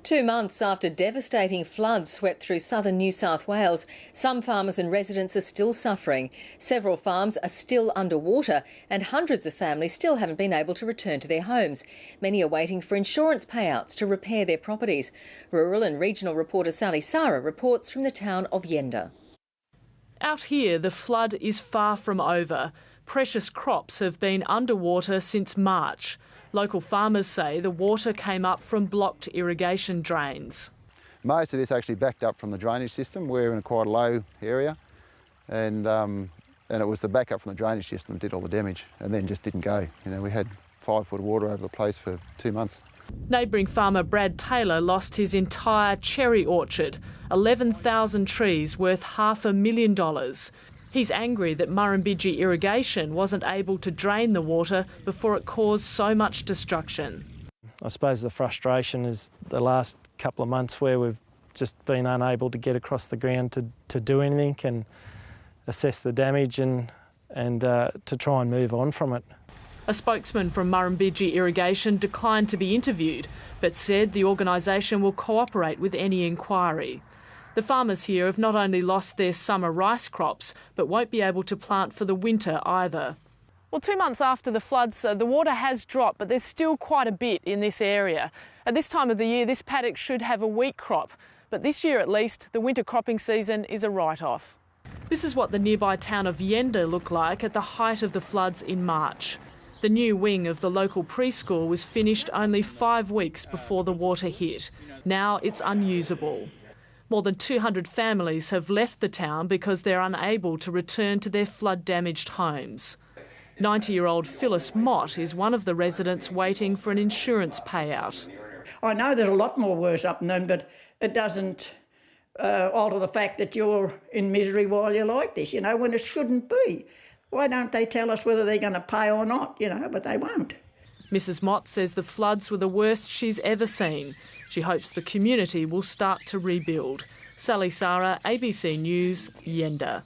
2 months after devastating floods swept through southern New South Wales, some farmers and residents are still suffering. Several farms are still underwater and hundreds of families still haven't been able to return to their homes. Many are waiting for insurance payouts to repair their properties. Rural and regional reporter Sally Sarah reports from the town of Yenda. Out here, the flood is far from over. Precious crops have been underwater since March. Local farmers say the water came up from blocked irrigation drains. Most of this actually backed up from the drainage system. We're in quite a low area, and it was the backup from the drainage system that did all the damage, and then just didn't go. You know, we had 5 foot of water over the place for 2 months. Neighbouring farmer Brad Taylor lost his entire cherry orchard, 11,000 trees worth $500,000. He's angry that Murrumbidgee Irrigation wasn't able to drain the water before it caused so much destruction. I suppose the frustration is the last couple of months where we've just been unable to get across the ground to do anything and assess the damage and to try and move on from it. A spokesman from Murrumbidgee Irrigation declined to be interviewed, but said the organisation will cooperate with any inquiry. The farmers here have not only lost their summer rice crops, but won't be able to plant for the winter either. Well, 2 months after the floods, the water has dropped, but there's still quite a bit in this area. At this time of the year, this paddock should have a wheat crop, but this year at least, the winter cropping season is a write-off. This is what the nearby town of Yenda looked like at the height of the floods in March. The new wing of the local preschool was finished only 5 weeks before the water hit. Now it's unusable. More than 200 families have left the town because they're unable to return to their flood-damaged homes. 90-year-old Phyllis Mott is one of the residents waiting for an insurance payout. I know there's a lot more worse up and down, but it doesn't alter the fact that you're in misery while you're like this, you know, when it shouldn't be. Why don't they tell us whether they're going to pay or not, you know, but they won't. Mrs Mott says the floods were the worst she's ever seen. She hopes the community will start to rebuild. Sally Sarah, ABC News, Yenda.